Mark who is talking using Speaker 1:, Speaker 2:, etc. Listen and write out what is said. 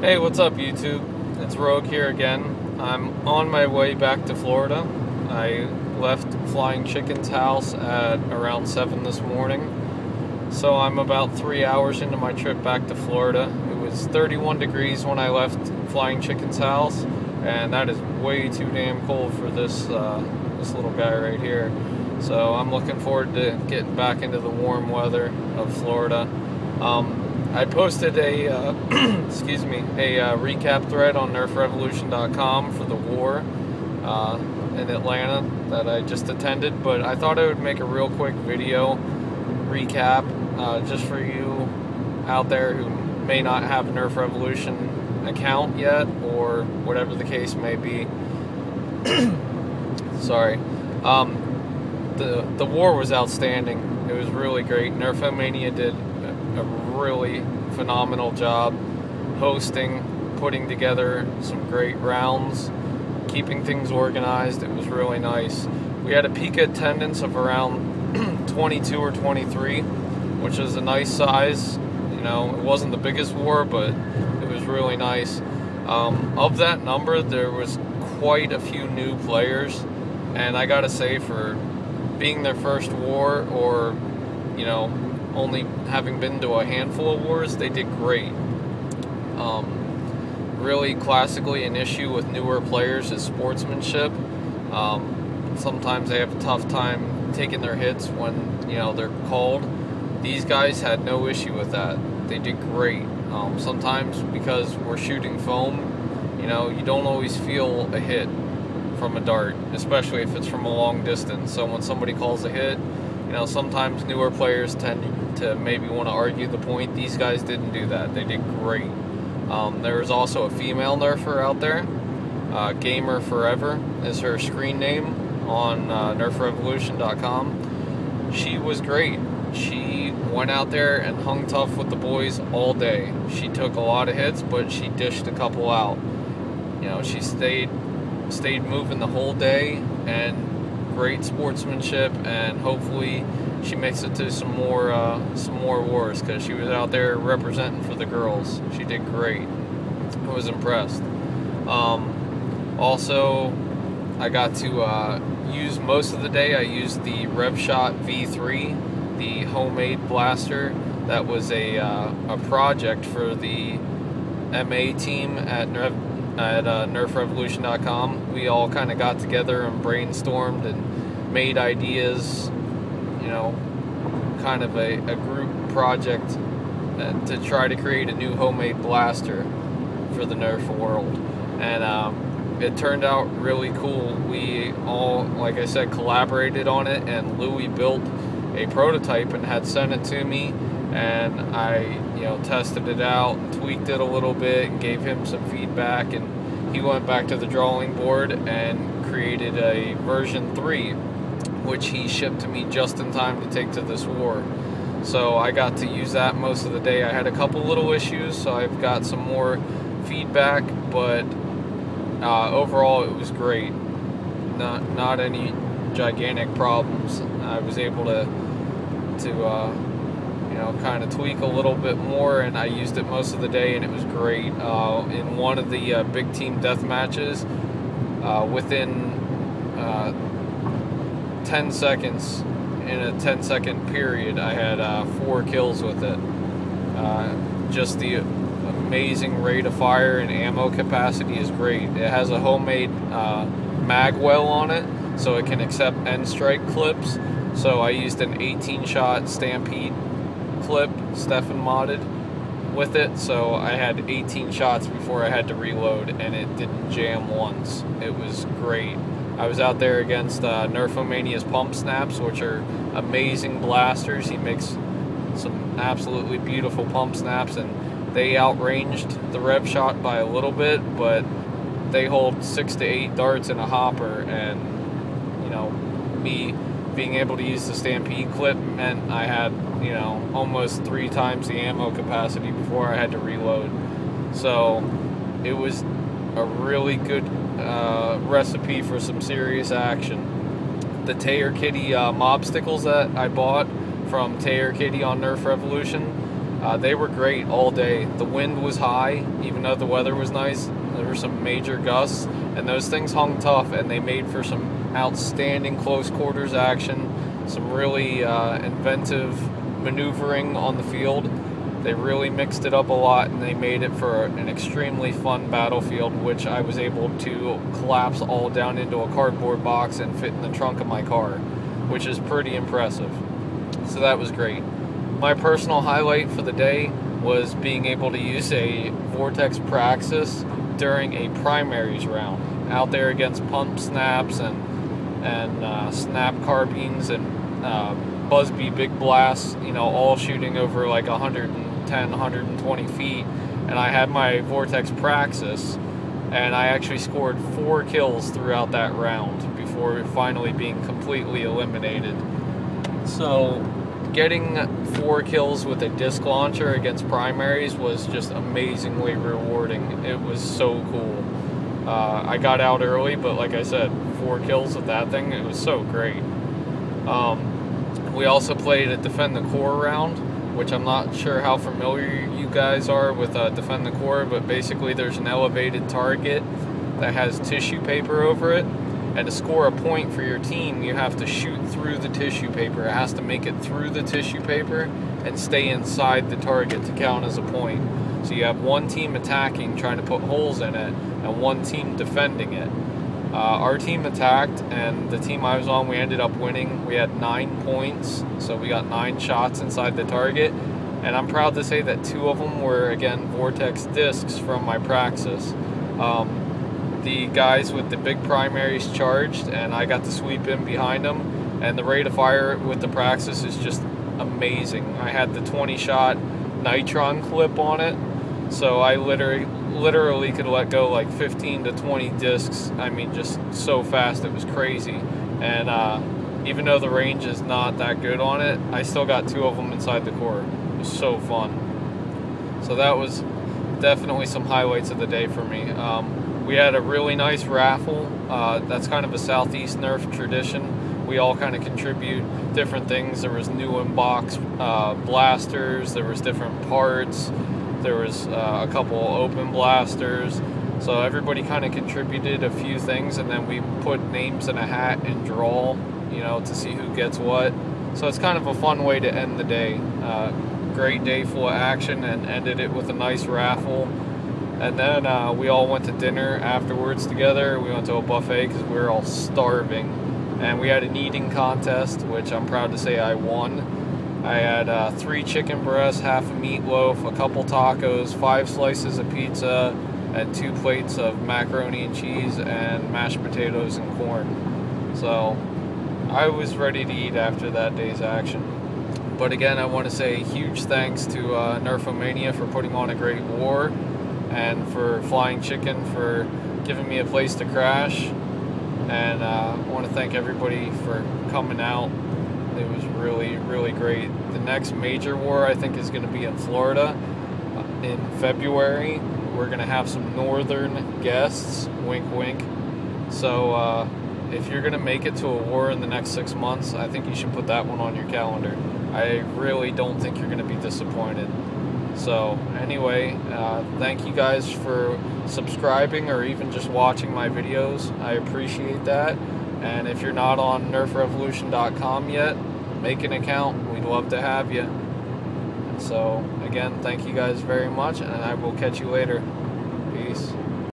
Speaker 1: Hey, what's up YouTube? It's Rogue here again. I'm on my way back to Florida. I left Flying Chicken's house at around 7 this morning. So I'm about 3 hours into my trip back to Florida. It was 31 degrees when I left Flying Chicken's house, and that is way too damn cold for this little guy right here. So I'm looking forward to getting back into the warm weather of Florida. I posted a recap thread on NerfRevolution.com for the war in Atlanta that I just attended, but I thought I would make a real quick video recap just for you out there who may not have a Nerf Revolution account yet, or whatever the case may be. Sorry. The war was outstanding. It was really great. NerfOmanias did a really phenomenal job hosting, putting together some great rounds, keeping things organized. It was really nice. We had a peak attendance of around 22 or 23, which is a nice size. You know, it wasn't the biggest war, but it was really nice. Of that number, there was quite a few new players, and I gotta say, for being their first war, or, you know, only having been to a handful of wars, they did great. Really classically an issue with newer players is sportsmanship. Sometimes they have a tough time taking their hits when, you know, they're called. These guys had no issue with that. They did great. Sometimes because we're shooting foam, you know, you don't always feel a hit from a dart, especially if it's from a long distance. So when somebody calls a hit, you know, sometimes newer players tend to maybe want to argue the point. These guys didn't do that. They did great. There was also a female nerfer out there. Gamer Forever is her screen name on NerfRevolution.com. She was great. She went out there and hung tough with the boys all day. She took a lot of hits, but she dished a couple out. You know, she stayed moving the whole day, and great sportsmanship, and hopefully she makes it to some more wars, because she was out there representing for the girls. She did great. I was impressed. Also, I got to use most of the day. I used the RevShot V3, the homemade blaster. That was a project for the MA team at NerfRevolution.com. We all kind of got together and brainstormed and made ideas, you know, kind of a group project to try to create a new homemade blaster for the Nerf world. And it turned out really cool. We all, like I said, collaborated on it, and Louis built a prototype and had sent it to me, and I, you know, tested it out and tweaked it a little bit and gave him some feedback, and he went back to the drawing board and created a version 3, which he shipped to me just in time to take to this war. So I got to use that most of the day. I had a couple little issues, so I've got some more feedback, but overall it was great. Not any gigantic problems. I was able to you know, kind of tweak a little bit more, and I used it most of the day, and it was great. In one of the big team death matches, within 10 seconds, in a 10-second period, I had 4 kills with it. Just the amazing rate of fire and ammo capacity is great. It has a homemade mag well on it, so it can accept end strike clips. So I used an 18-shot Stampede clip, Stefan modded, with it, so I had 18 shots before I had to reload, and it didn't jam once. It was great. I was out there against NerfOmanias pump snaps, which are amazing blasters. He makes some absolutely beautiful pump snaps, and they outranged the RevShot by a little bit, but they hold 6 to 8 darts in a hopper, and, you know, me being able to use the Stampede clip meant I had, you know, almost 3 times the ammo capacity before I had to reload. So it was a really good recipe for some serious action. The Taylor Kitty mob stickles that I bought from Taylor Kitty on Nerf Revolution, They were great all day. The wind was high, even though the weather was nice. There were some major gusts, and those things hung tough, and they made for some outstanding close quarters action, some really inventive maneuvering on the field. They really mixed it up a lot, and they made it for an extremely fun battlefield, which I was able to collapse all down into a cardboard box and fit in the trunk of my car, which is pretty impressive. So that was great. My personal highlight for the day was being able to use a Vortex Praxis during a primaries round out there against pump snaps and snap carbines and Busby big blasts, you know, all shooting over like 110, 120 feet. And I had my Vortex Praxis, and I actually scored 4 kills throughout that round before finally being completely eliminated. So getting 4 kills with a disc launcher against primaries was just amazingly rewarding. It was so cool. I got out early, but like I said, 4 kills with that thing, it was so great. We also played a Defend the Core round, which I'm not sure how familiar you guys are with Defend the Core, but basically there's an elevated target that has tissue paper over it, and to score a point for your team, you have to shoot through the tissue paper. It has to make it through the tissue paper and stay inside the target to count as a point. So you have one team attacking, trying to put holes in it, and one team defending it. Our team attacked, and the team I was on, we ended up winning. We had 9 points, so we got 9 shots inside the target, and I'm proud to say that 2 of them were, again, Vortex discs from my Praxis. The guys with the big primaries charged, and I got to sweep in behind them, and the rate of fire with the Praxis is just amazing. I had the 20-shot nitron clip on it, so I literally could let go like 15 to 20 discs. I mean, just so fast, it was crazy. And even though the range is not that good on it, I still got 2 of them inside the core. It was so fun. So that was definitely some highlights of the day for me. We had a really nice raffle. That's kind of a Southeast Nerf tradition. We all kind of contribute different things. There was new in-box blasters, there was different parts, there was a couple open blasters. So everybody kind of contributed a few things, and then we put names in a hat and draw, you know, to see who gets what. So it's kind of a fun way to end the day. Great day full of action, and ended it with a nice raffle. And then we all went to dinner afterwards together. We went to a buffet because we were all starving. And we had an eating contest, which I'm proud to say I won. I had 3 chicken breasts, half a meatloaf, a couple tacos, 5 slices of pizza, and 2 plates of macaroni and cheese and mashed potatoes and corn. So I was ready to eat after that day's action. But again, I want to say huge thanks to NerfOmanias for putting on a great war, and for Flying Chicken for giving me a place to crash. And I want to thank everybody for coming out. It was really, really great. The next major war, I think, is going to be in Florida in February. We're going to have some northern guests, wink wink. So if you're going to make it to a war in the next 6 months, I think you should put that one on your calendar. I really don't think you're going to be disappointed. So anyway, thank you guys for subscribing or even just watching my videos. I appreciate that. And if you're not on NerfRevolution.com yet, make an account. We'd love to have you. So again, thank you guys very much, and I will catch you later.